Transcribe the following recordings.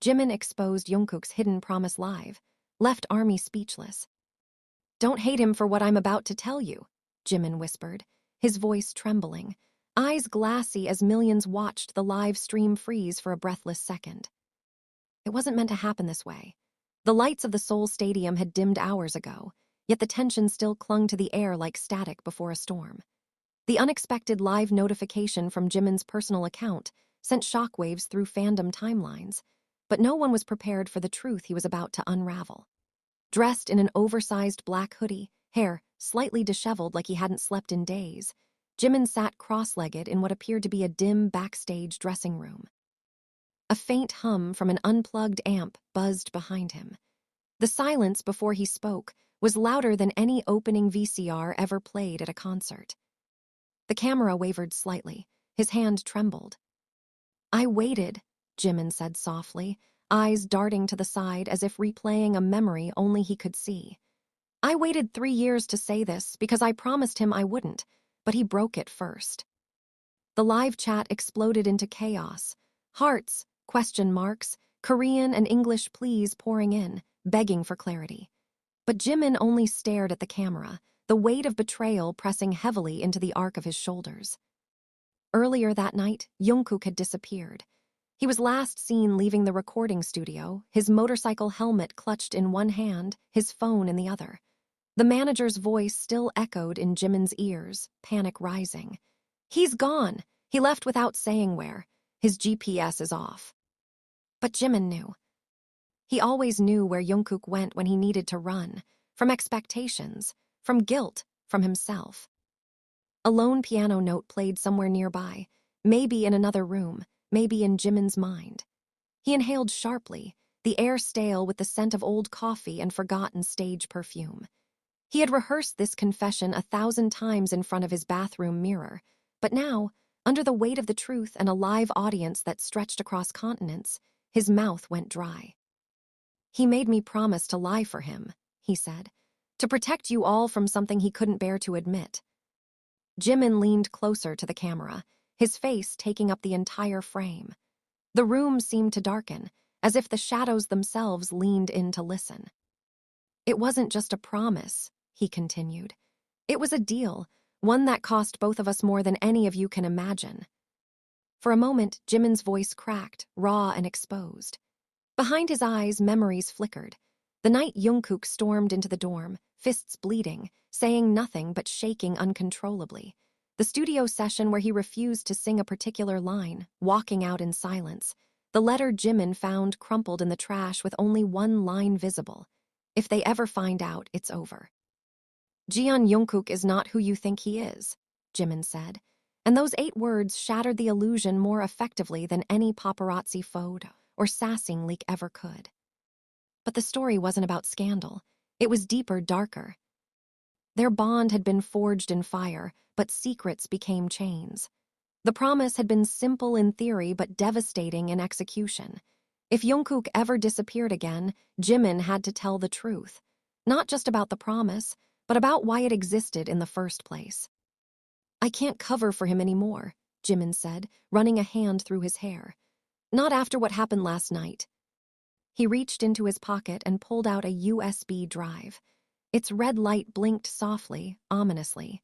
Jimin exposed Jungkook's hidden promise live, left ARMY speechless. "Don't hate him for what I'm about to tell you," Jimin whispered, his voice trembling, eyes glassy as millions watched the live stream freeze for a breathless second. It wasn't meant to happen this way. The lights of the Seoul Stadium had dimmed hours ago, yet the tension still clung to the air like static before a storm. The unexpected live notification from Jimin's personal account sent shockwaves through fandom timelines, but no one was prepared for the truth he was about to unravel. Dressed in an oversized black hoodie, hair slightly disheveled like he hadn't slept in days, Jimin sat cross-legged in what appeared to be a dim backstage dressing room. A faint hum from an unplugged amp buzzed behind him. The silence before he spoke was louder than any opening VCR ever played at a concert. The camera wavered slightly. His hand trembled. "I waited," Jimin said softly, eyes darting to the side as if replaying a memory only he could see. "I waited 3 years to say this because I promised him I wouldn't, but he broke it first." The live chat exploded into chaos. Hearts, question marks, Korean and English pleas pouring in, begging for clarity. But Jimin only stared at the camera, the weight of betrayal pressing heavily into the arc of his shoulders. Earlier that night, Jungkook had disappeared. He was last seen leaving the recording studio, his motorcycle helmet clutched in one hand, his phone in the other. The manager's voice still echoed in Jimin's ears, panic rising. "He's gone! He left without saying where. His GPS is off." But Jimin knew. He always knew where Jungkook went when he needed to run, from expectations, from guilt, from himself. A lone piano note played somewhere nearby, maybe in another room, maybe in Jimin's mind. He inhaled sharply, the air stale with the scent of old coffee and forgotten stage perfume. He had rehearsed this confession 1,000 times in front of his bathroom mirror, but now, under the weight of the truth and a live audience that stretched across continents, his mouth went dry. "He made me promise to lie for him," he said, "to protect you all from something he couldn't bear to admit." Jimin leaned closer to the camera, his face taking up the entire frame. The room seemed to darken, as if the shadows themselves leaned in to listen. "It wasn't just a promise," he continued. "It was a deal, one that cost both of us more than any of you can imagine." For a moment, Jimin's voice cracked, raw and exposed. Behind his eyes, memories flickered. The night Jungkook stormed into the dorm, fists bleeding, saying nothing but shaking uncontrollably. The studio session where he refused to sing a particular line, walking out in silence. The letter Jimin found crumpled in the trash with only one line visible. "If they ever find out, it's over." "Jeon Jungkook is not who you think he is," Jimin said, and those 8 words shattered the illusion more effectively than any paparazzi photo or sassing leak ever could. But the story wasn't about scandal. It was deeper, darker. Their bond had been forged in fire, but secrets became chains. The promise had been simple in theory but devastating in execution. If Jungkook ever disappeared again, Jimin had to tell the truth. Not just about the promise, but about why it existed in the first place. "I can't cover for him anymore," Jimin said, running a hand through his hair. "Not after what happened last night." He reached into his pocket and pulled out a USB drive. Its red light blinked softly, ominously.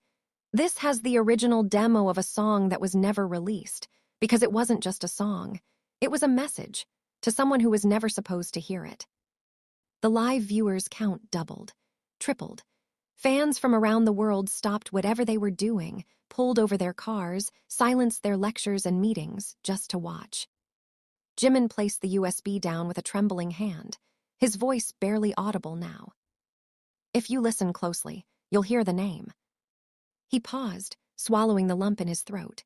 "This has the original demo of a song that was never released, because it wasn't just a song. It was a message, to someone who was never supposed to hear it." The live viewers' count doubled, tripled. Fans from around the world stopped whatever they were doing, pulled over their cars, silenced their lectures and meetings, just to watch. Jimin placed the USB down with a trembling hand, his voice barely audible now. "If you listen closely, you'll hear the name." He paused, swallowing the lump in his throat.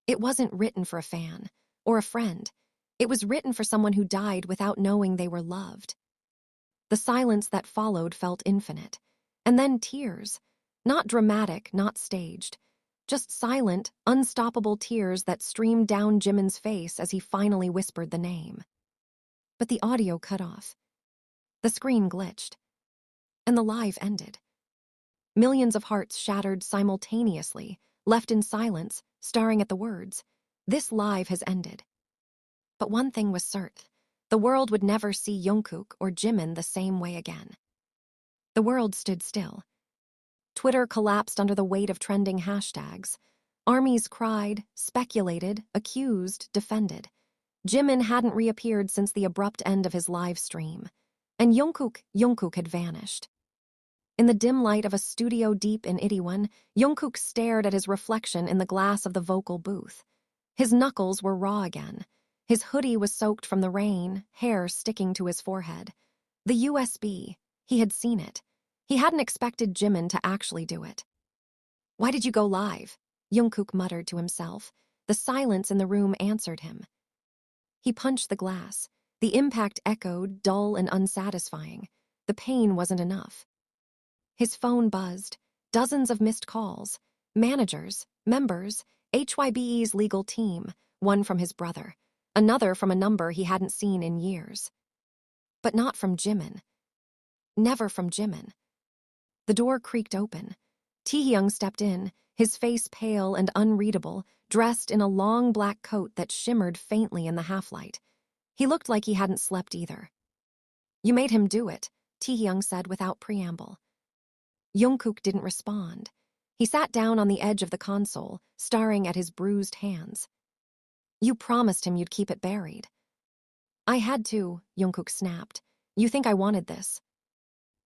It wasn't written for a fan, or a friend. It was written for someone who died without knowing they were loved. The silence that followed felt infinite. And then tears. Not dramatic, not staged. Just silent, unstoppable tears that streamed down Jimin's face as he finally whispered the name. But the audio cut off. The screen glitched. And the live ended. Millions of hearts shattered simultaneously, left in silence, staring at the words. This live has ended. But one thing was certain. The world would never see Jungkook or Jimin the same way again. The world stood still. Twitter collapsed under the weight of trending hashtags. Armies cried, speculated, accused, defended. Jimin hadn't reappeared since the abrupt end of his live stream. And Jungkook had vanished. In the dim light of a studio deep in Itaewon, Jungkook stared at his reflection in the glass of the vocal booth. His knuckles were raw again. His hoodie was soaked from the rain, hair sticking to his forehead. The USB, he had seen it. He hadn't expected Jimin to actually do it. "Why did you go live?" Jungkook muttered to himself. The silence in the room answered him. He punched the glass. The impact echoed, dull and unsatisfying. The pain wasn't enough. His phone buzzed. Dozens of missed calls. Managers, members, HYBE's legal team, one from his brother, another from a number he hadn't seen in years. But not from Jimin. Never from Jimin. The door creaked open. Taehyung stepped in, his face pale and unreadable, dressed in a long black coat that shimmered faintly in the half-light. He looked like he hadn't slept either. "You made him do it," Taehyung said without preamble. Jungkook didn't respond. He sat down on the edge of the console, staring at his bruised hands. "You promised him you'd keep it buried." "I had to," Jungkook snapped. "You think I wanted this?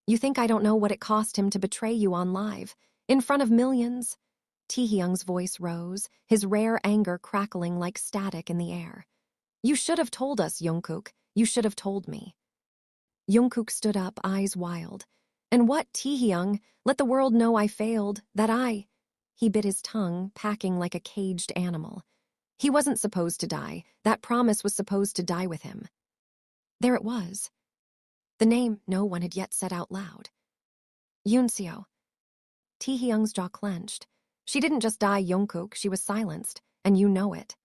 You think I don't know what it cost him to betray you on live, in front of millions?" Taehyung's voice rose, his rare anger crackling like static in the air. "You should have told us, Jungkook. You should have told me." Jungkook stood up, eyes wild. "And what, Taehyung? Let the world know I failed, that I—" He bit his tongue, packing like a caged animal. He wasn't supposed to die. That promise was supposed to die with him. There it was. The name no one had yet said out loud. Yoonseo. Taehyung's jaw clenched. She didn't just die, Jungkook, she was silenced, and you know it.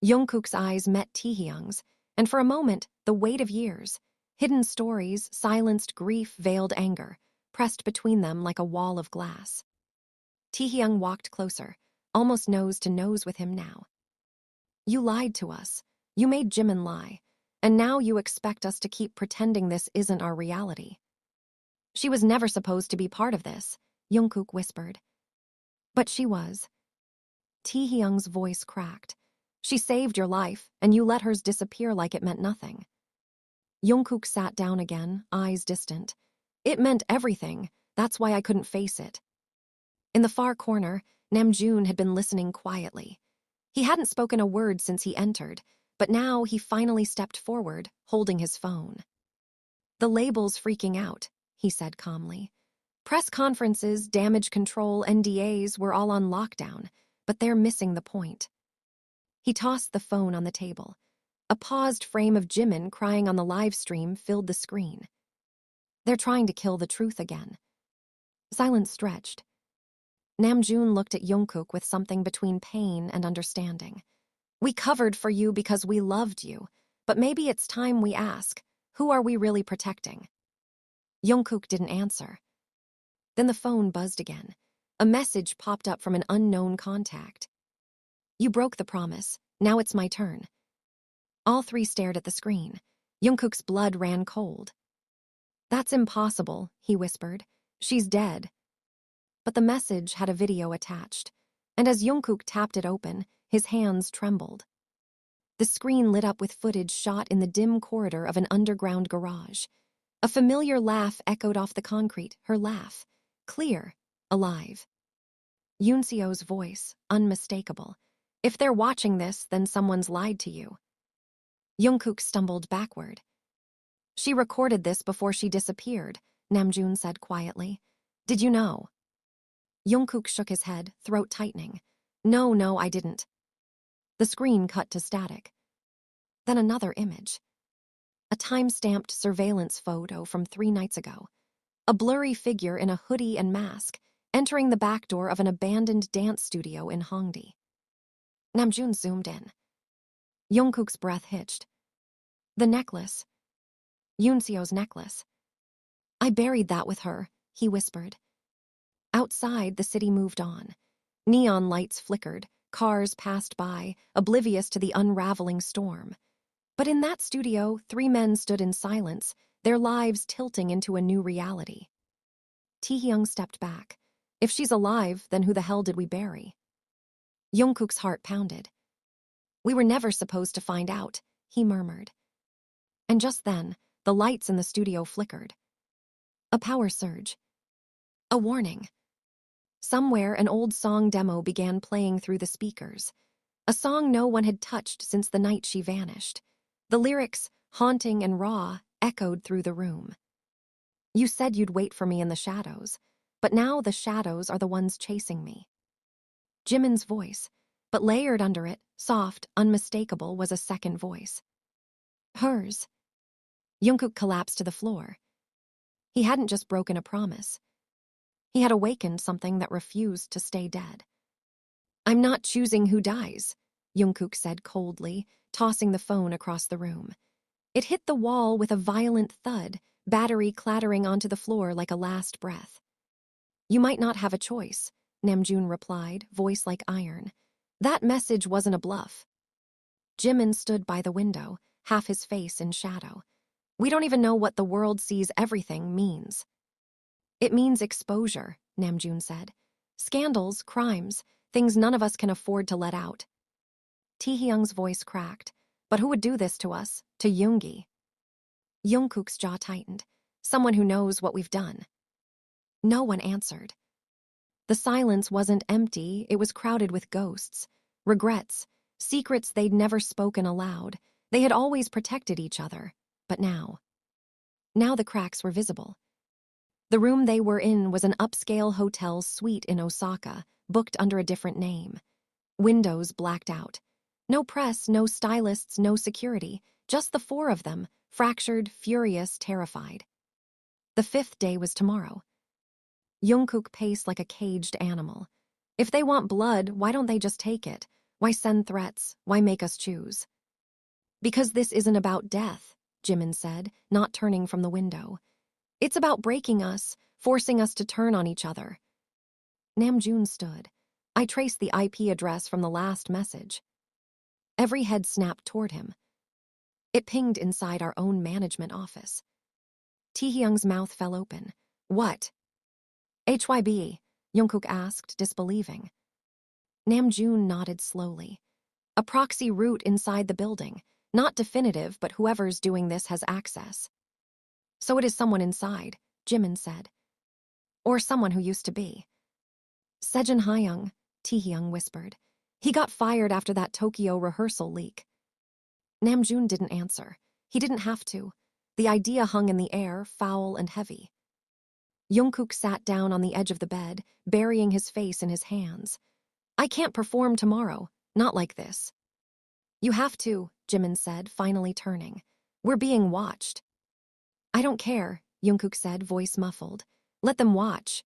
Jungkook's eyes met Taehyung's, and for a moment, the weight of years, hidden stories, silenced grief, veiled anger, pressed between them like a wall of glass. Taehyung walked closer, almost nose to nose with him now. "You lied to us. You made Jimin lie. And now you expect us to keep pretending this isn't our reality." "She was never supposed to be part of this," Jungkook whispered. "But she was." Taehyung's voice cracked. "She saved your life, and you let hers disappear like it meant nothing." Jungkook sat down again, eyes distant. "It meant everything. That's why I couldn't face it." In the far corner, Namjoon had been listening quietly. He hadn't spoken a word since he entered, but now he finally stepped forward, holding his phone. "The label's freaking out," he said calmly. "Press conferences, damage control, NDAs were all on lockdown, but they're missing the point." He tossed the phone on the table. A paused frame of Jimin crying on the live stream filled the screen. "They're trying to kill the truth again." Silence stretched. Namjoon looked at Jungkook with something between pain and understanding. "We covered for you because we loved you, but maybe it's time we ask, who are we really protecting?" Jungkook didn't answer. Then the phone buzzed again. A message popped up from an unknown contact. "You broke the promise. Now it's my turn." All three stared at the screen. Jungkook's blood ran cold. "That's impossible," he whispered. "She's dead." But the message had a video attached, and as Jungkook tapped it open, his hands trembled. The screen lit up with footage shot in the dim corridor of an underground garage. A familiar laugh echoed off the concrete, her laugh. Clear, alive. Yoonseo's voice, unmistakable. "If they're watching this, then someone's lied to you." Jungkook stumbled backward. "She recorded this before she disappeared," Namjoon said quietly. "Did you know?" Jungkook shook his head, throat tightening. No, I didn't." The screen cut to static. Then another image. A time-stamped surveillance photo from 3 nights ago. A blurry figure in a hoodie and mask, entering the back door of an abandoned dance studio in Hongdae. Namjoon zoomed in. Jungkook's breath hitched. "The necklace. Yoonseo's necklace. I buried that with her," he whispered. Outside, the city moved on. Neon lights flickered, cars passed by, oblivious to the unraveling storm. But in that studio, 3 men stood in silence, their lives tilting into a new reality. Taehyung stepped back. If she's alive, then who the hell did we bury? Jungkook's heart pounded. We were never supposed to find out, he murmured. And just then, the lights in the studio flickered. A power surge. A warning. Somewhere, an old song demo began playing through the speakers. A song no one had touched since the night she vanished. The lyrics, haunting and raw, echoed through the room. You said you'd wait for me in the shadows, but now the shadows are the ones chasing me. Jimin's voice, but layered under it, soft, unmistakable, was a second voice. Hers. Jungkook collapsed to the floor. He hadn't just broken a promise. He had awakened something that refused to stay dead. I'm not choosing who dies, Jungkook said coldly, tossing the phone across the room. It hit the wall with a violent thud, battery clattering onto the floor like a last breath. You might not have a choice, Namjoon replied, voice like iron. That message wasn't a bluff. Jimin stood by the window, half his face in shadow. We don't even know what the world sees everything means. It means exposure, Namjoon said. Scandals, crimes, things none of us can afford to let out. Taehyung's voice cracked. But who would do this to us, to Yoongi? Jungkook's jaw tightened. Someone who knows what we've done. No one answered. The silence wasn't empty, it was crowded with ghosts, regrets, secrets they'd never spoken aloud. They had always protected each other, but now the cracks were visible. The room they were in was an upscale hotel suite in Osaka, booked under a different name. Windows blacked out. No press, no stylists, no security, just the 4 of them, fractured, furious, terrified. The 5th day was tomorrow. Jungkook paced like a caged animal. If they want blood, why don't they just take it? Why send threats? Why make us choose? Because this isn't about death, Jimin said, not turning from the window. It's about breaking us, forcing us to turn on each other. Namjoon stood. I traced the IP address from the last message. Every head snapped toward him. It pinged inside our own management office. Taehyung's mouth fell open. What? HYB, Jungkook asked, disbelieving. Namjoon nodded slowly. A proxy route inside the building. Not definitive, but whoever's doing this has access. So it is someone inside, Jimin said. Or someone who used to be. Sejin Hyung, Taehyung whispered. He got fired after that Tokyo rehearsal leak. Namjoon didn't answer. He didn't have to. The idea hung in the air, foul and heavy. Jungkook sat down on the edge of the bed, burying his face in his hands. I can't perform tomorrow, not like this. You have to, Jimin said, finally turning. We're being watched. I don't care, Jungkook said, voice muffled. Let them watch.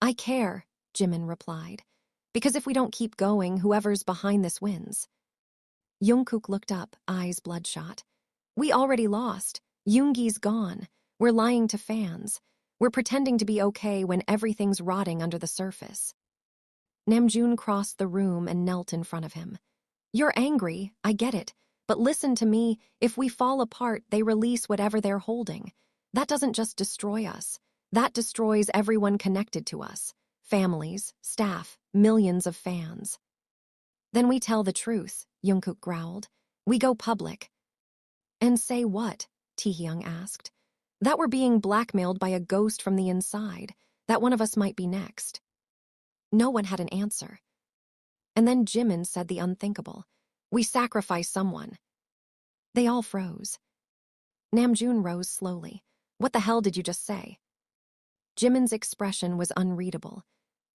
I care, Jimin replied. Because if we don't keep going, whoever's behind this wins. Jungkook looked up, eyes bloodshot. We already lost. Yoongi's gone. We're lying to fans. We're pretending to be okay when everything's rotting under the surface. Namjoon crossed the room and knelt in front of him. You're angry, I get it. But listen to me, if we fall apart, they release whatever they're holding. That doesn't just destroy us. That destroys everyone connected to us. Families, staff, millions of fans. Then we tell the truth, Jungkook growled. We go public. And say what? Taehyung asked. That we're being blackmailed by a ghost from the inside, that one of us might be next. No one had an answer. And then Jimin said the unthinkable. We sacrifice someone. They all froze. Namjoon rose slowly. What the hell did you just say? Jimin's expression was unreadable.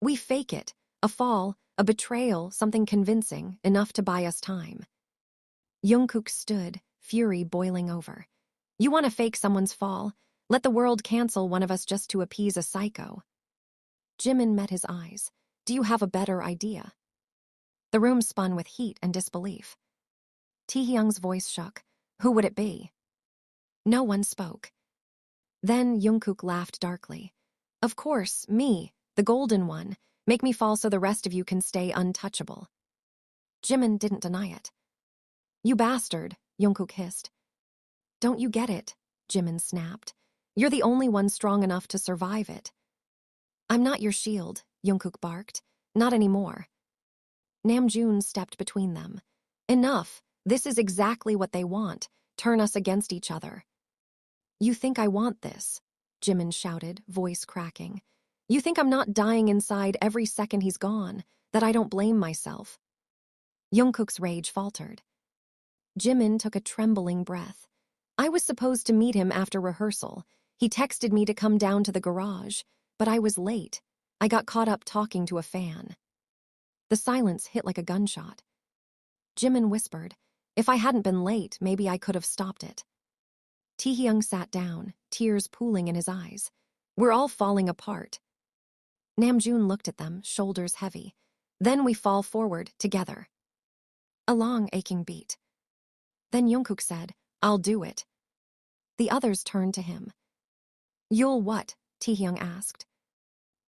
We fake it. A fall, a betrayal, something convincing, enough to buy us time. Jungkook stood, fury boiling over. You want to fake someone's fall? Let the world cancel one of us just to appease a psycho. Jimin met his eyes. Do you have a better idea? The room spun with heat and disbelief. Taehyung's voice shook. Who would it be? No one spoke. Then Jungkook laughed darkly. Of course, me, the golden one. Make me fall so the rest of you can stay untouchable. Jimin didn't deny it. You bastard, Jungkook hissed. Don't you get it? Jimin snapped. You're the only one strong enough to survive it. I'm not your shield, Jungkook barked. Not anymore. Namjoon stepped between them. Enough. This is exactly what they want. Turn us against each other. You think I want this? Jimin shouted, voice cracking. You think I'm not dying inside every second he's gone, that I don't blame myself? Jungkook's rage faltered. Jimin took a trembling breath. I was supposed to meet him after rehearsal. He texted me to come down to the garage, but I was late. I got caught up talking to a fan. The silence hit like a gunshot. Jimin whispered, if I hadn't been late, maybe I could have stopped it. Taehyung sat down, tears pooling in his eyes. We're all falling apart. Namjoon looked at them, shoulders heavy. Then we fall forward, together. A long, aching beat. Then Jungkook said, I'll do it. The others turned to him. You'll what? Taehyung asked.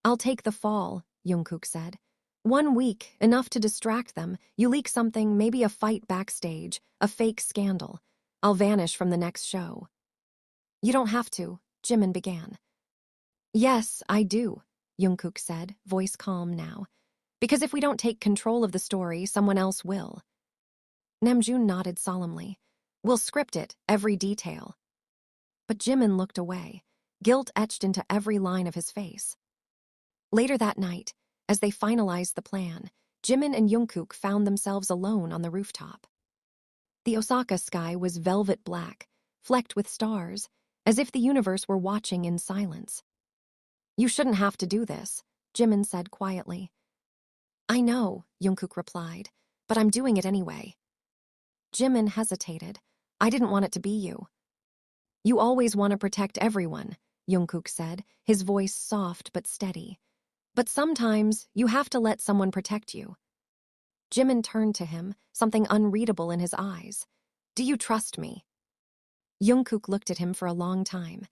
I'll take the fall, Jungkook said. 1 week, enough to distract them. You leak something, maybe a fight backstage, a fake scandal. I'll vanish from the next show. You don't have to, Jimin began. Yes, I do, Jungkook said, voice calm now. Because if we don't take control of the story, someone else will. Namjoon nodded solemnly. We'll script it, every detail. But Jimin looked away, guilt etched into every line of his face. Later that night, as they finalized the plan, Jimin and Jungkook found themselves alone on the rooftop. The Osaka sky was velvet black, flecked with stars, as if the universe were watching in silence. You shouldn't have to do this, Jimin said quietly. I know, Jungkook replied, but I'm doing it anyway. Jimin hesitated. I didn't want it to be you. You always want to protect everyone, Jungkook said, his voice soft but steady. But sometimes you have to let someone protect you. Jimin turned to him, something unreadable in his eyes. Do you trust me? Jungkook looked at him for a long time.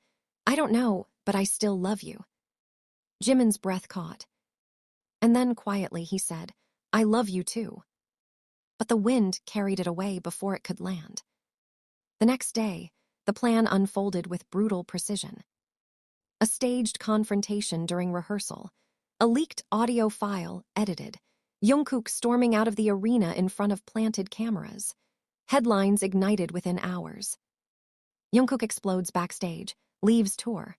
I don't know, but I still love you. Jimin's breath caught. And then quietly he said, I love you too. But the wind carried it away before it could land. The next day, the plan unfolded with brutal precision. A staged confrontation during rehearsal, a leaked audio file edited, Jungkook storming out of the arena in front of planted cameras. Headlines ignited within hours. Jungkook explodes backstage, leaves tour.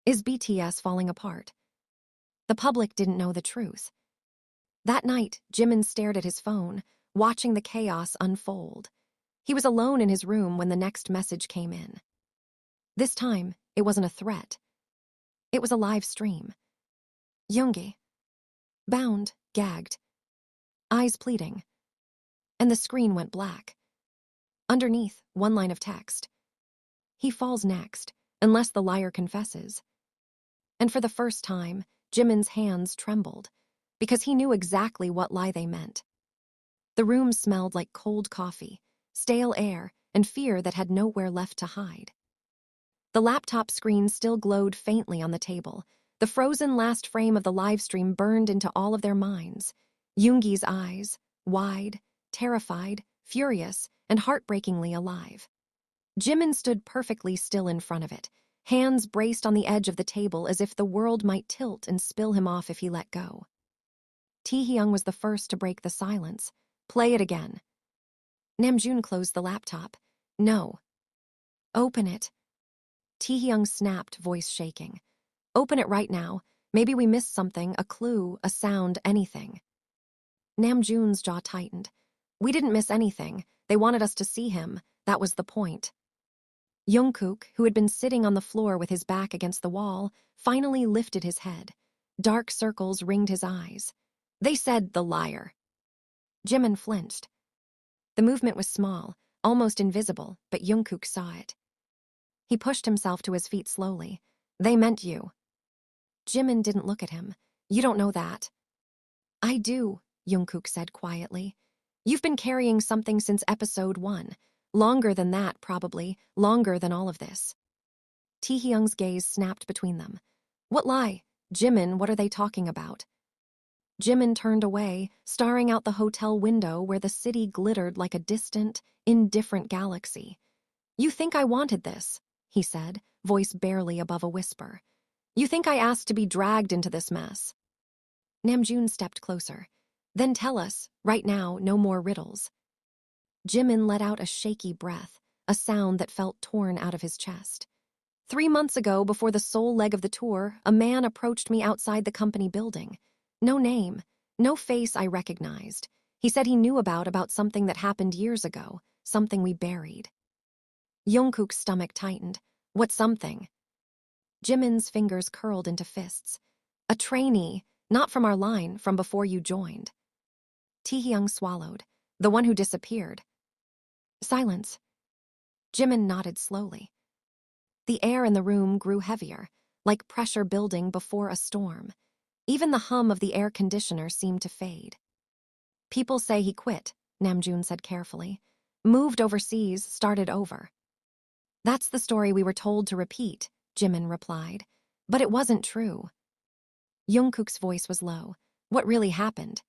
Is BTS falling apart? The public didn't know the truth. That night, Jimin stared at his phone, watching the chaos unfold. He was alone in his room when the next message came in. This time, it wasn't a threat. It was a live stream. Yoongi. Bound, gagged. Eyes pleading. And the screen went black. Underneath, one line of text. He falls next, unless the liar confesses. And for the first time, Jimin's hands trembled, because he knew exactly what lie they meant. The room smelled like cold coffee, stale air, and fear that had nowhere left to hide. The laptop screen still glowed faintly on the table. The frozen last frame of the live stream burned into all of their minds. Yoongi's eyes, wide, terrified, furious, and heartbreakingly alive. Jimin stood perfectly still in front of it, hands braced on the edge of the table as if the world might tilt and spill him off if he let go. Taehyung was the first to break the silence. Play it again. Namjoon closed the laptop. No. Open it. Taehyung snapped, voice shaking. Open it right now. Maybe we missed something, a clue, a sound, anything. Namjoon's jaw tightened. We didn't miss anything. They wanted us to see him. That was the point. Jungkook, who had been sitting on the floor with his back against the wall, finally lifted his head. Dark circles ringed his eyes. They said the liar. Jimin flinched. The movement was small, almost invisible, but Jungkook saw it. He pushed himself to his feet slowly. They meant you. Jimin didn't look at him. You don't know that. I do, Jungkook said quietly. You've been carrying something since episode 1. Longer than that, probably. Longer than all of this. Taehyung's gaze snapped between them. What lie? Jimin, what are they talking about? Jimin turned away, staring out the hotel window where the city glittered like a distant, indifferent galaxy. "You think I wanted this," he said, voice barely above a whisper. "You think I asked to be dragged into this mess?" Namjoon stepped closer. "Then tell us, right now, no more riddles." Jimin let out a shaky breath, a sound that felt torn out of his chest. "3 months ago, before the sole leg of the tour, a man approached me outside the company building. No name, no face I recognized. He said he knew about something that happened years ago, something we buried." Jungkook's stomach tightened. "What something?" Jimin's fingers curled into fists. "A trainee, not from our line, from before you joined." Taehyung swallowed. "The one who disappeared." Silence. Jimin nodded slowly. The air in the room grew heavier, like pressure building before a storm. Even the hum of the air conditioner seemed to fade. "People say he quit," Namjoon said carefully. "Moved overseas, started over." "That's the story we were told to repeat," Jimin replied. "But it wasn't true." Jungkook's voice was low. "What really happened?"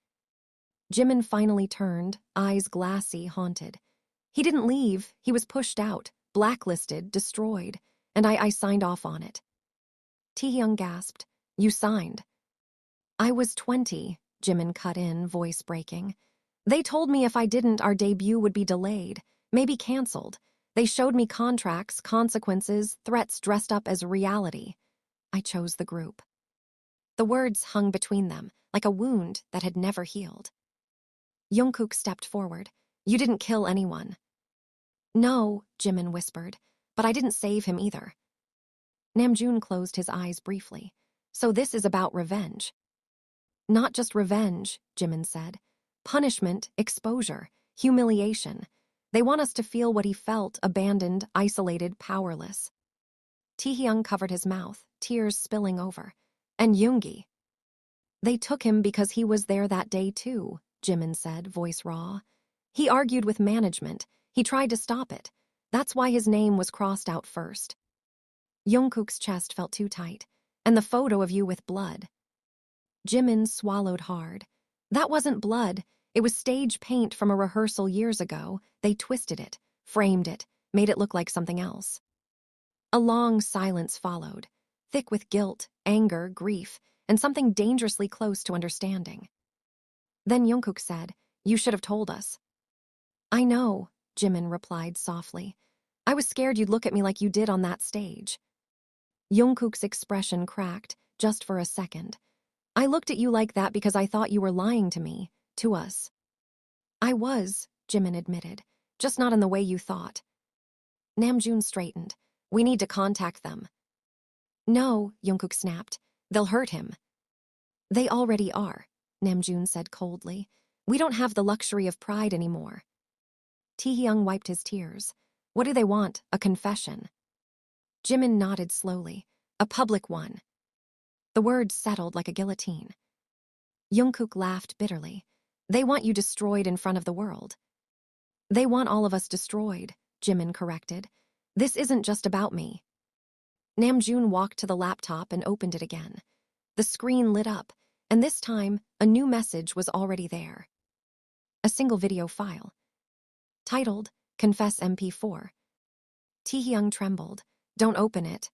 Jimin finally turned, eyes glassy, haunted. "He didn't leave, he was pushed out, blacklisted, destroyed, and I signed off on it." Taehyung gasped. "You signed?" "I was 20, Jimin cut in, voice breaking. "They told me if I didn't, our debut would be delayed, maybe canceled. They showed me contracts, consequences, threats dressed up as reality. I chose the group." The words hung between them, like a wound that had never healed. Jungkook stepped forward. "You didn't kill anyone." "No," Jimin whispered, "but I didn't save him either." Namjoon closed his eyes briefly. "So this is about revenge." "Not just revenge," Jimin said. "Punishment, exposure, humiliation. They want us to feel what he felt, abandoned, isolated, powerless." Taehyung covered his mouth, tears spilling over. "And Yoongi?" "They took him because he was there that day too," Jimin said, voice raw. "He argued with management. He tried to stop it. That's why his name was crossed out first." Jungkook's chest felt too tight. "And the photo of you with blood." Jimin swallowed hard. "That wasn't blood. It was stage paint from a rehearsal years ago. They twisted it, framed it, made it look like something else." A long silence followed, thick with guilt, anger, grief, and something dangerously close to understanding. Then Jungkook said, "You should have told us." "I know," Jimin replied softly. "I was scared you'd look at me like you did on that stage." Jungkook's expression cracked, just for a second. "I looked at you like that because I thought you were lying to me, to us." "I was," Jimin admitted, "just not in the way you thought." Namjoon straightened. "We need to contact them." "No," Jungkook snapped. "They'll hurt him." "They already are," Namjoon said coldly. "We don't have the luxury of pride anymore." Taehyung wiped his tears. "What do they want? A confession?" Jimin nodded slowly. "A public one." The words settled like a guillotine. Jungkook laughed bitterly. "They want you destroyed in front of the world." "They want all of us destroyed," Jimin corrected. "This isn't just about me." Namjoon walked to the laptop and opened it again. The screen lit up, and this time, a new message was already there. A single video file. Titled, "Confess MP4. Taehyung trembled. "Don't open it."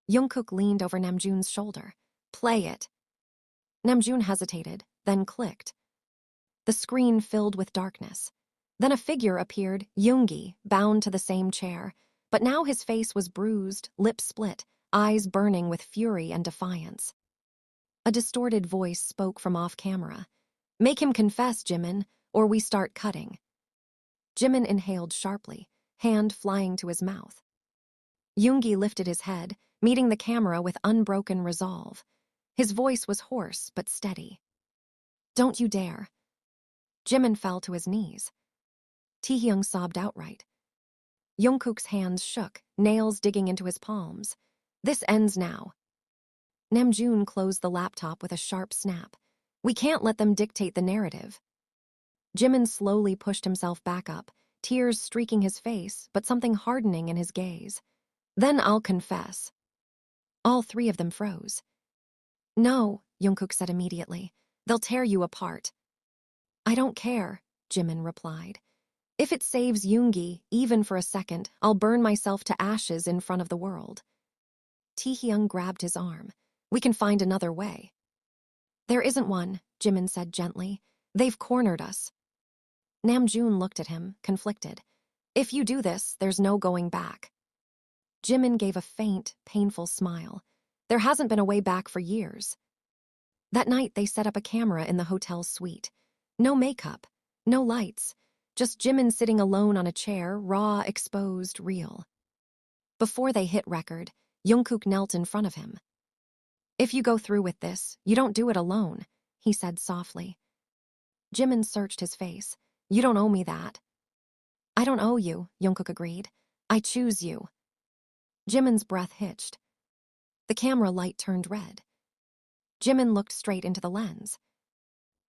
Jungkook leaned over Namjoon's shoulder. "Play it." Namjoon hesitated, then clicked. The screen filled with darkness. Then a figure appeared, Yoongi, bound to the same chair, but now his face was bruised, lips split, eyes burning with fury and defiance. A distorted voice spoke from off-camera. "Make him confess, Jimin, or we start cutting." Jimin inhaled sharply, hand flying to his mouth. Yoongi lifted his head, meeting the camera with unbroken resolve. His voice was hoarse but steady. "Don't you dare." Jimin fell to his knees. Taehyung sobbed outright. Jungkook's hands shook, nails digging into his palms. "This ends now." Namjoon closed the laptop with a sharp snap. "We can't let them dictate the narrative." Jimin slowly pushed himself back up, tears streaking his face, but something hardening in his gaze. "Then I'll confess." All 3 of them froze. "No," Jungkook said immediately. They'll tear you apart. I don't care, Jimin replied. If it saves Yoongi, even for a second, I'll burn myself to ashes in front of the world. Taehyung grabbed his arm. We can find another way. There isn't one, Jimin said gently. They've cornered us. Namjoon looked at him, conflicted. If you do this, there's no going back. Jimin gave a faint, painful smile. There hasn't been a way back for years. That night, they set up a camera in the hotel's suite. No makeup, no lights, just Jimin sitting alone on a chair, raw, exposed, real. Before they hit record, Jungkook knelt in front of him. If you go through with this, you don't do it alone, he said softly. Jimin searched his face. You don't owe me that. I don't owe you, Jungkook agreed. I choose you. Jimin's breath hitched. The camera light turned red. Jimin looked straight into the lens.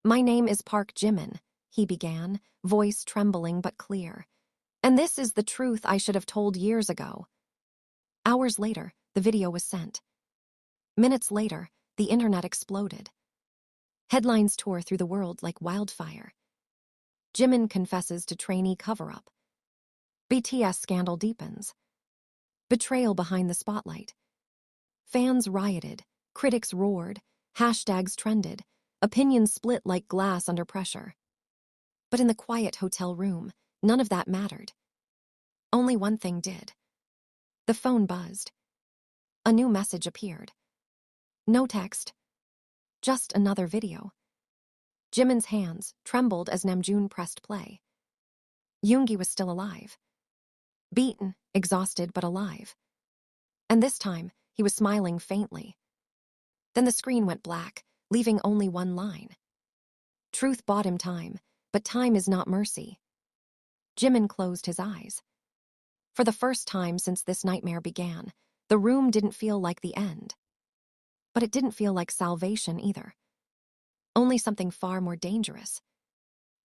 My name is Park Jimin, he began, voice trembling but clear. And this is the truth I should have told years ago. Hours later, the video was sent. Minutes later, the internet exploded. Headlines tore through the world like wildfire. Jimin confesses to trainee cover-up. BTS scandal deepens. Betrayal behind the spotlight. Fans rioted, critics roared, hashtags trended, opinions split like glass under pressure. But in the quiet hotel room, none of that mattered. Only one thing did. The phone buzzed. A new message appeared. No text. Just another video. Jimin's hands trembled as Namjoon pressed play. Yoongi was still alive. Beaten, exhausted, but alive. And this time, he was smiling faintly. Then the screen went black, leaving only one line. Truth bought him time, but time is not mercy. Jimin closed his eyes. For the first time since this nightmare began, the room didn't feel like the end. But it didn't feel like salvation either. Only something far more dangerous.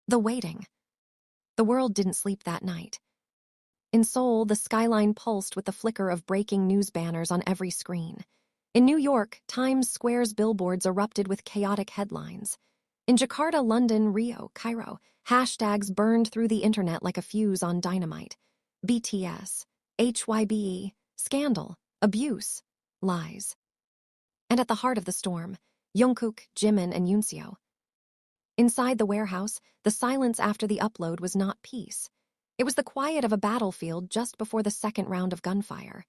The waiting. The world didn't sleep that night. In Seoul, the skyline pulsed with the flicker of breaking news banners on every screen. In New York, Times Square's billboards erupted with chaotic headlines. In Jakarta, London, Rio, Cairo, hashtags burned through the internet like a fuse on dynamite. BTS, HYBE, scandal, abuse, lies. And at the heart of the storm, Jungkook, Jimin, and Yoonseo. Inside the warehouse, the silence after the upload was not peace. It was the quiet of a battlefield just before the second round of gunfire.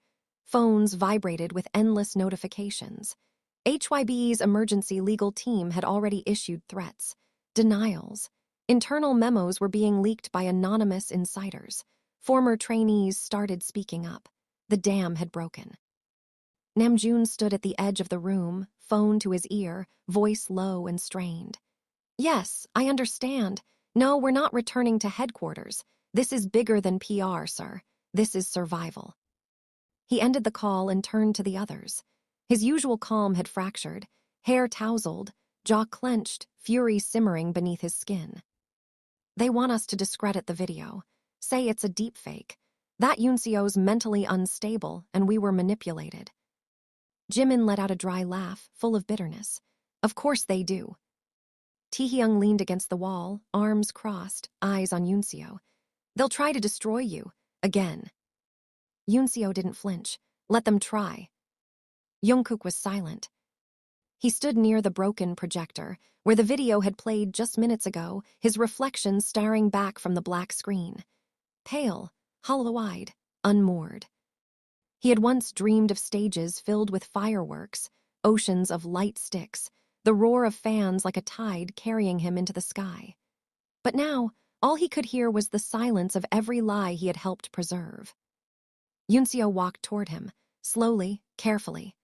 Phones vibrated with endless notifications. HYBE's emergency legal team had already issued threats, denials. Internal memos were being leaked by anonymous insiders. Former trainees started speaking up. The dam had broken. Namjoon stood at the edge of the room, phone to his ear, voice low and strained. Yes, I understand. No, we're not returning to headquarters. This is bigger than PR, sir. This is survival. He ended the call and turned to the others. His usual calm had fractured, hair tousled, jaw clenched, fury simmering beneath his skin. They want us to discredit the video, say it's a deepfake, that Yoonseo's mentally unstable and we were manipulated. Jimin let out a dry laugh, full of bitterness. Of course they do. Taehyung leaned against the wall, arms crossed, eyes on Yoonseo. They'll try to destroy you, again. Yoonseo didn't flinch. Let them try. Jungkook was silent. He stood near the broken projector, where the video had played just minutes ago, his reflection staring back from the black screen. Pale, hollow-eyed, unmoored. He had once dreamed of stages filled with fireworks, oceans of light sticks, the roar of fans like a tide carrying him into the sky. But now, all he could hear was the silence of every lie he had helped preserve. Yoonseo walked toward him, slowly, carefully.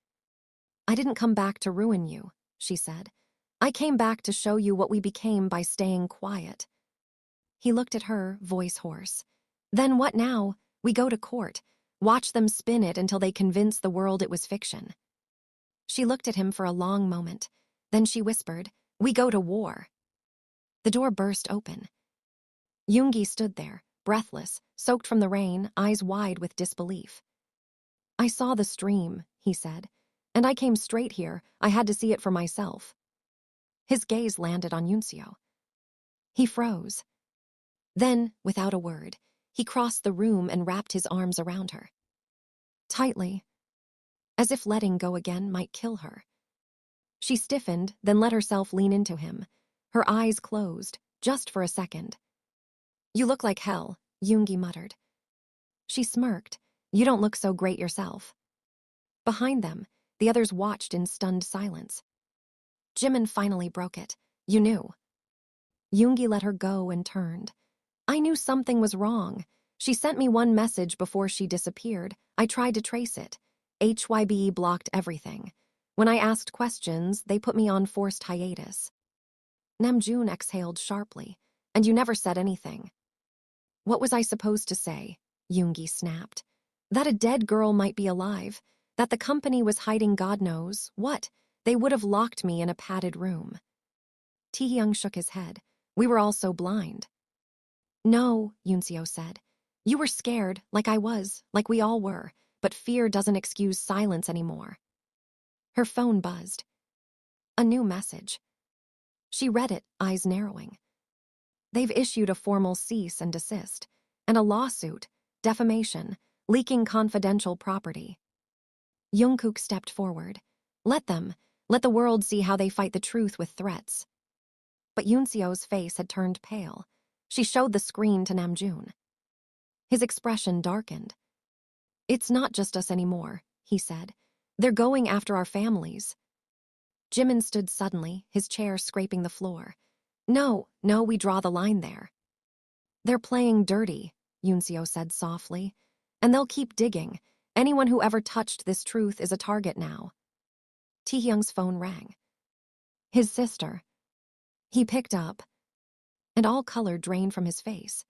I didn't come back to ruin you, she said. I came back to show you what we became by staying quiet. He looked at her, voice hoarse. Then what now? We go to court. Watch them spin it until they convince the world it was fiction. She looked at him for a long moment. Then she whispered, we go to war. The door burst open. Yoongi stood there, breathless, soaked from the rain, eyes wide with disbelief. I saw the stream, he said, and I came straight here. I had to see it for myself. His gaze landed on Yunseo. He froze. Then, without a word, he crossed the room and wrapped his arms around her. Tightly, as if letting go again might kill her. She stiffened, then let herself lean into him. Her eyes closed, just for a second. "You look like hell," Yoongi muttered. She smirked. "You don't look so great yourself." Behind them, the others watched in stunned silence. Jimin finally broke it. "You knew." Yoongi let her go and turned. "I knew something was wrong. She sent me one message before she disappeared. I tried to trace it. HYB blocked everything. When I asked questions, they put me on forced hiatus." Namjoon exhaled sharply. "And you never said anything." "What was I supposed to say?" Yoongi snapped. "That a dead girl might be alive. That the company was hiding God knows what. They would have locked me in a padded room." Taehyung shook his head. "We were all so blind." "No," Yunseo said. "You were scared, like I was, like we all were, but fear doesn't excuse silence anymore." Her phone buzzed. A new message. She read it, eyes narrowing. "They've issued a formal cease and desist, and a lawsuit, defamation, leaking confidential property." Jungkook stepped forward. "Let them. Let the world see how they fight the truth with threats." But Yunseo's face had turned pale. She showed the screen to Namjoon. His expression darkened. "It's not just us anymore," he said. "They're going after our families." Jimin stood suddenly, his chair scraping the floor. No, we draw the line there." "They're playing dirty," Yunseo said softly. "And they'll keep digging. Anyone who ever touched this truth is a target now." Taehyung's phone rang. His sister. He picked up, and all color drained from his face.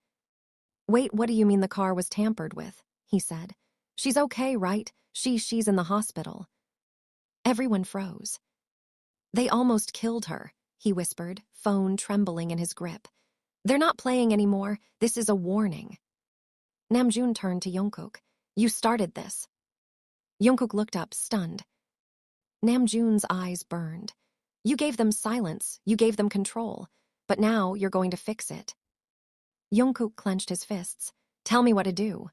"Wait, what do you mean the car was tampered with?" he said. "She's okay, right? She's in the hospital." Everyone froze. "They almost killed her," he whispered, phone trembling in his grip. "They're not playing anymore. This is a warning." Namjoon turned to Jungkook. "You started this." Jungkook looked up, stunned. Namjoon's eyes burned. "You gave them silence, you gave them control, but now you're going to fix it." Jungkook clenched his fists. "Tell me what to do."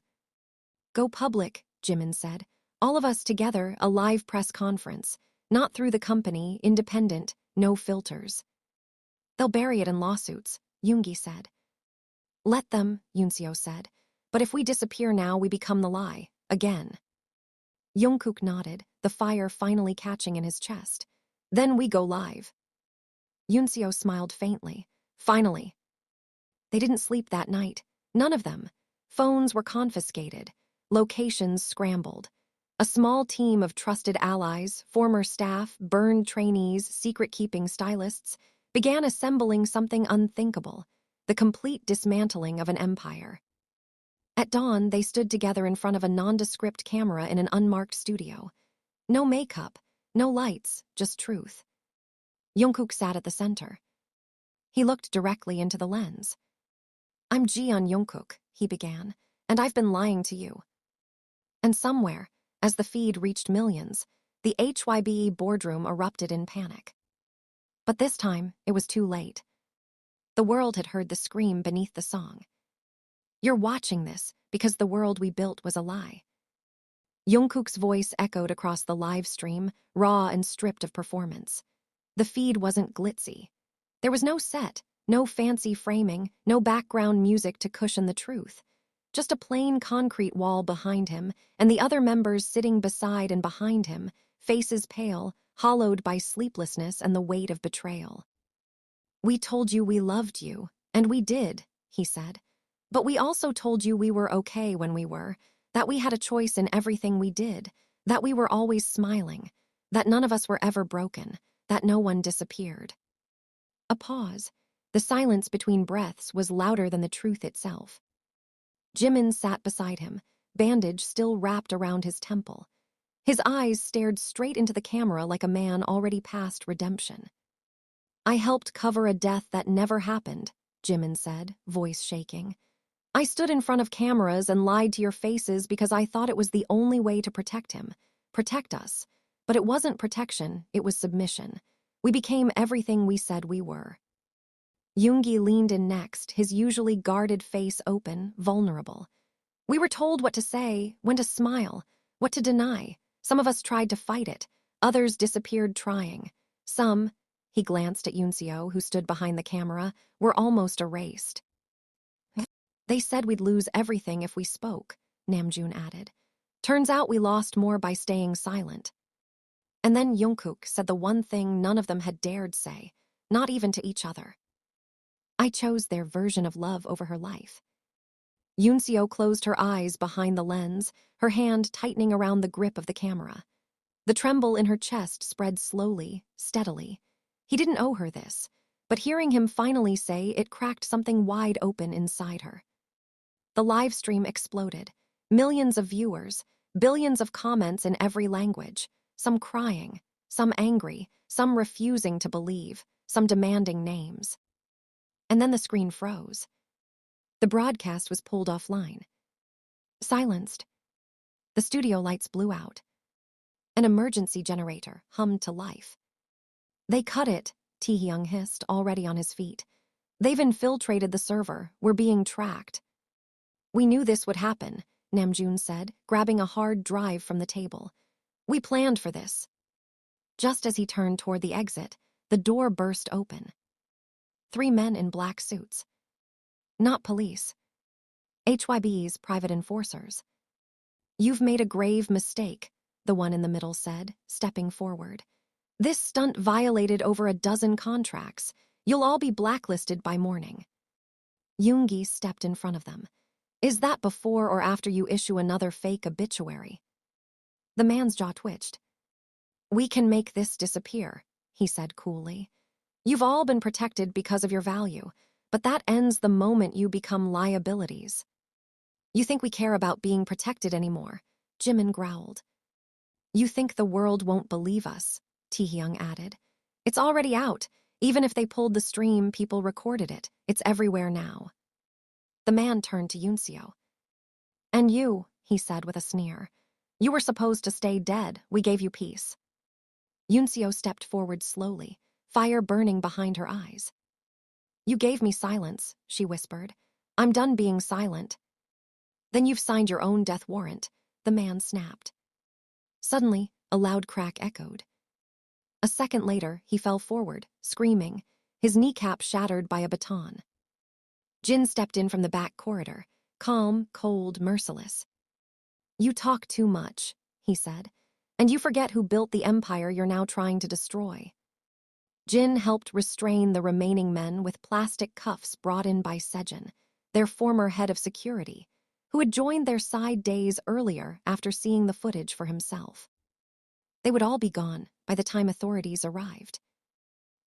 "Go public," Jimin said. "All of us together, a live press conference. Not through the company, independent, no filters." "They'll bury it in lawsuits," Yoongi said. "Let them," Yunseo said. "But if we disappear now, we become the lie. Again." Jungkook nodded, the fire finally catching in his chest. "Then we go live." Yunseo smiled faintly. "Finally." They didn't sleep that night. None of them. Phones were confiscated. Locations scrambled. A small team of trusted allies, former staff, burned trainees, secret-keeping stylists, began assembling something unthinkable, the complete dismantling of an empire. At dawn, they stood together in front of a nondescript camera in an unmarked studio. No makeup, no lights, just truth. Jungkook sat at the center. He looked directly into the lens. "I'm Jeon Jungkook," he began, "and I've been lying to you." And somewhere, as the feed reached millions, the HYBE boardroom erupted in panic. But this time, it was too late. The world had heard the scream beneath the song. "You're watching this because the world we built was a lie." Jungkook's voice echoed across the live stream, raw and stripped of performance. The feed wasn't glitzy. There was no set, no fancy framing, no background music to cushion the truth. Just a plain concrete wall behind him, and the other members sitting beside and behind him, faces pale, hollowed by sleeplessness and the weight of betrayal. "We told you we loved you, and we did," he said. "But we also told you we were okay when we were, that we had a choice in everything we did, that we were always smiling, that none of us were ever broken, that no one disappeared." A pause. The silence between breaths was louder than the truth itself. Jimin sat beside him, bandage still wrapped around his temple. His eyes stared straight into the camera like a man already past redemption. "I helped cover a death that never happened," Jimin said, voice shaking. "I stood in front of cameras and lied to your faces because I thought it was the only way to protect him, protect us. But it wasn't protection, it was submission. We became everything we said we were. Yoongi leaned in next, his usually guarded face open, vulnerable. We were told what to say, when to smile, what to deny. Some of us tried to fight it. Others disappeared trying. Some, he glanced at Yoonseo, who stood behind the camera, were almost erased. They said we'd lose everything if we spoke, Namjoon added. Turns out we lost more by staying silent. And then Jungkook said the one thing none of them had dared say, not even to each other. I chose their version of love over her life. Yoonseo closed her eyes behind the lens, her hand tightening around the grip of the camera. The tremble in her chest spread slowly, steadily. He didn't owe her this, but hearing him finally say it cracked something wide open inside her. The live stream exploded. Millions of viewers, billions of comments in every language, some crying, some angry, some refusing to believe, some demanding names. And then the screen froze. The broadcast was pulled offline. Silenced. The studio lights blew out. An emergency generator hummed to life. They cut it, Taehyung hissed, already on his feet. They've infiltrated the server. We're being tracked. We knew this would happen, Namjoon said, grabbing a hard drive from the table. We planned for this. Just as he turned toward the exit, the door burst open. 3 men in black suits. Not police. HYB's private enforcers. You've made a grave mistake, the one in the middle said, stepping forward. This stunt violated over a dozen contracts. You'll all be blacklisted by morning. Yoongi stepped in front of them. Is that before or after you issue another fake obituary? The man's jaw twitched. We can make this disappear, he said coolly. You've all been protected because of your value, but that ends the moment you become liabilities. You think we care about being protected anymore, Jimin growled. You think the world won't believe us, Taehyung added. It's already out. Even if they pulled the stream, people recorded it. It's everywhere now. The man turned to Yoonseo. And you, he said with a sneer. You were supposed to stay dead. We gave you peace. Yoonseo stepped forward slowly, fire burning behind her eyes. You gave me silence, she whispered. I'm done being silent. Then you've signed your own death warrant, the man snapped. Suddenly, a loud crack echoed. A second later, he fell forward, screaming, his kneecap shattered by a baton. Jin stepped in from the back corridor, calm, cold, merciless. You talk too much, he said, and you forget who built the empire you're now trying to destroy. Jin helped restrain the remaining men with plastic cuffs brought in by Sejin, their former head of security, who had joined their side days earlier after seeing the footage for himself. They would all be gone by the time authorities arrived.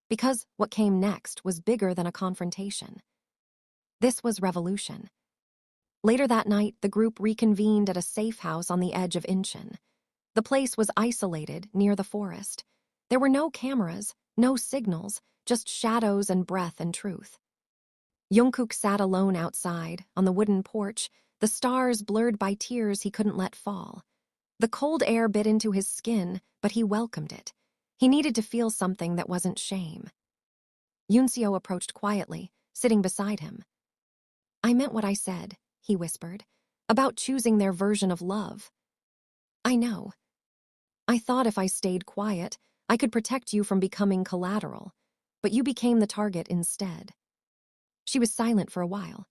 Because what came next was bigger than a confrontation. This was revolution. Later that night, the group reconvened at a safe house on the edge of Incheon. The place was isolated near the forest. There were no cameras, no signals, just shadows and breath and truth. Jungkook sat alone outside, on the wooden porch, the stars blurred by tears he couldn't let fall. The cold air bit into his skin, but he welcomed it. He needed to feel something that wasn't shame. Yoonseo approached quietly, sitting beside him. I meant what I said, he whispered, about choosing their version of love. I know. I thought if I stayed quiet, I could protect you from becoming collateral, but you became the target instead. She was silent for a while.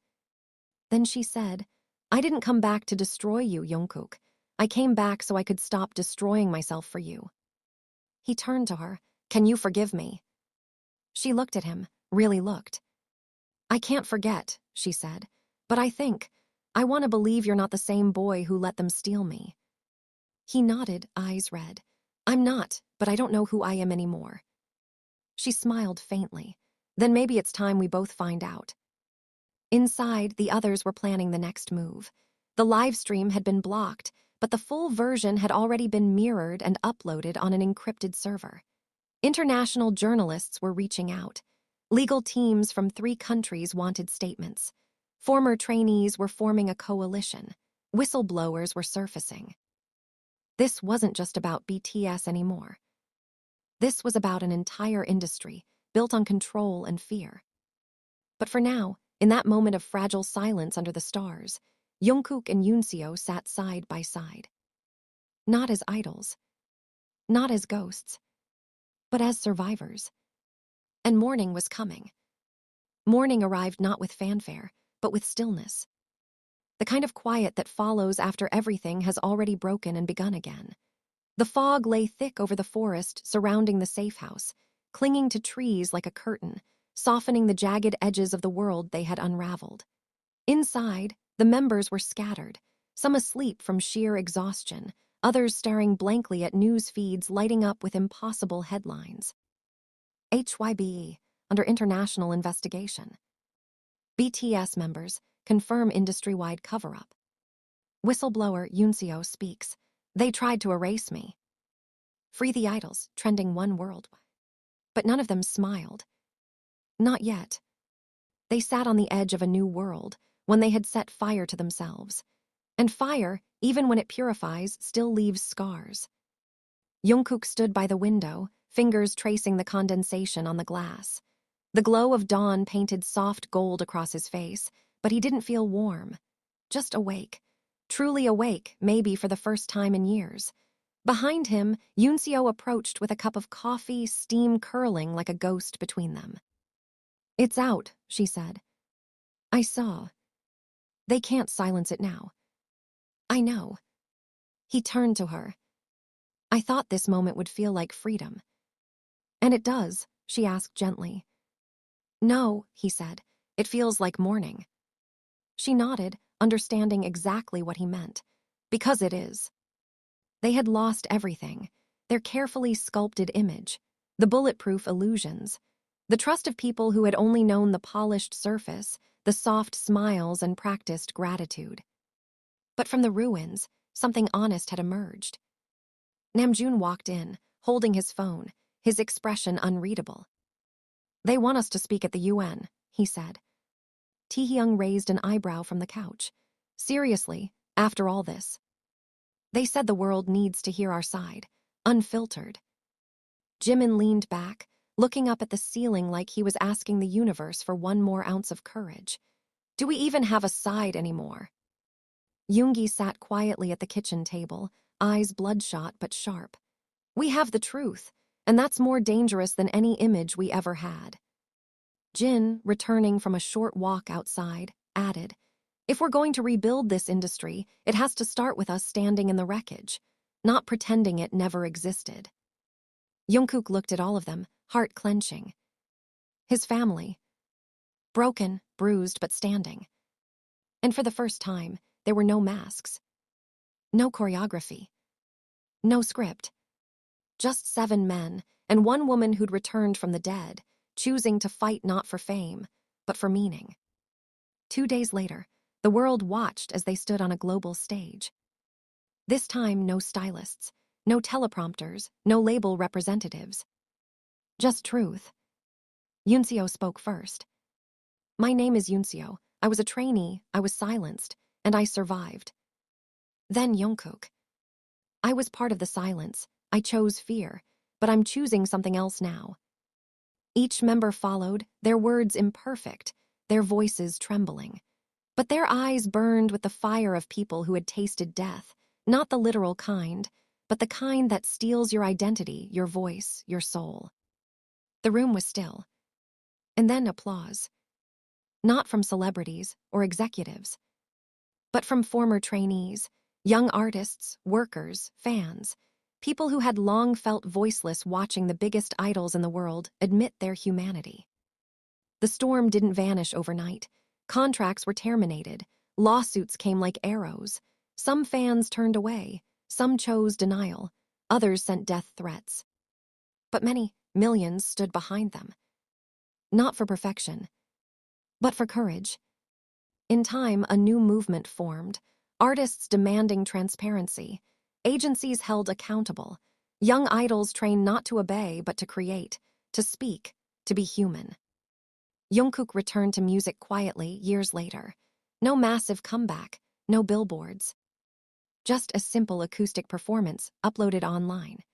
Then she said, I didn't come back to destroy you, Jungkook. I came back so I could stop destroying myself for you. He turned to her. Can you forgive me? She looked at him, really looked. I can't forget, she said, but I want to believe you're not the same boy who let them steal me. He nodded, eyes red. I'm not, but I don't know who I am anymore. She smiled faintly. Then maybe it's time we both find out. Inside, the others were planning the next move. The live stream had been blocked, but the full version had already been mirrored and uploaded on an encrypted server. International journalists were reaching out. Legal teams from 3 countries wanted statements. Former trainees were forming a coalition. Whistleblowers were surfacing. This wasn't just about BTS anymore. This was about an entire industry built on control and fear. But for now, in that moment of fragile silence under the stars, Jungkook and Yoonseo sat side by side. Not as idols, not as ghosts, but as survivors. And morning was coming. Morning arrived not with fanfare, but with stillness. The kind of quiet that follows after everything has already broken and begun again. The fog lay thick over the forest surrounding the safe house, clinging to trees like a curtain, softening the jagged edges of the world they had unraveled. Inside, the members were scattered, some asleep from sheer exhaustion, others staring blankly at news feeds lighting up with impossible headlines. HYBE, under international investigation. BTS members confirm industry-wide cover-up. Whistleblower Yoonseo speaks. They tried to erase me. Free the idols, trending one world. But none of them smiled. Not yet. They sat on the edge of a new world, one they had set fire to themselves. And fire, even when it purifies, still leaves scars. Jungkook stood by the window, fingers tracing the condensation on the glass. The glow of dawn painted soft gold across his face, but he didn't feel warm. Just awake. Truly awake, maybe for the first time in years. Behind him, Yoonseo approached with a cup of coffee, steam curling like a ghost between them. "It's out," she said. "I saw. They can't silence it now." "I know." He turned to her. "I thought this moment would feel like freedom." "And it does," she asked gently. "No," he said. "It feels like morning." She nodded, understanding exactly what he meant. Because it is. They had lost everything. Their carefully sculpted image, the bulletproof illusions, the trust of people who had only known the polished surface, the soft smiles and practiced gratitude. But from the ruins, something honest had emerged. Namjoon walked in, holding his phone, his expression unreadable. "They want us to speak at the UN," he said. Taehyung raised an eyebrow from the couch. "Seriously, after all this?" "They said the world needs to hear our side, unfiltered." Jimin leaned back, looking up at the ceiling like he was asking the universe for one more ounce of courage. "Do we even have a side anymore?" Yoongi sat quietly at the kitchen table, eyes bloodshot but sharp. "We have the truth, and that's more dangerous than any image we ever had." Jin, returning from a short walk outside, added, "If we're going to rebuild this industry, it has to start with us standing in the wreckage, not pretending it never existed." Jungkook looked at all of them, heart clenching. His family. Broken, bruised, but standing. And for the first time, there were no masks. No choreography. No script. Just 7 men, and one woman who'd returned from the dead, choosing to fight not for fame, but for meaning. 2 days later, the world watched as they stood on a global stage. This time, no stylists, no teleprompters, no label representatives. Just truth. Yoonseo spoke first. "My name is Yoonseo. I was a trainee, I was silenced, and I survived." Then Jungkook. "I was part of the silence. I chose fear, but I'm choosing something else now." Each member followed, their words imperfect, their voices trembling. But their eyes burned with the fire of people who had tasted death, not the literal kind, but the kind that steals your identity, your voice, your soul. The room was still. And then applause. Not from celebrities or executives, but from former trainees, young artists, workers, fans, people who had long felt voiceless watching the biggest idols in the world admit their humanity. The storm didn't vanish overnight. Contracts were terminated. Lawsuits came like arrows. Some fans turned away. Some chose denial. Others sent death threats. But many, millions, stood behind them. Not for perfection, but for courage. In time, a new movement formed. Artists demanding transparency. Agencies held accountable. Young idols trained not to obey, but to create, to speak, to be human. Jungkook returned to music quietly years later. No massive comeback, no billboards. Just a simple acoustic performance uploaded online.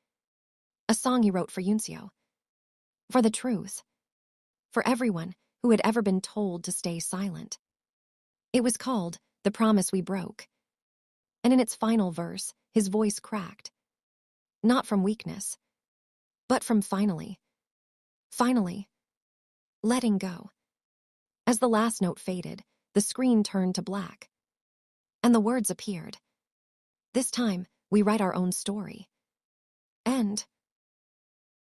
A song he wrote for Yunseo. For the truth. For everyone who had ever been told to stay silent. It was called The Promise We Broke. And in its final verse, his voice cracked. Not from weakness, but from finally, letting go. As the last note faded, the screen turned to black. And the words appeared. This time, we write our own story. End.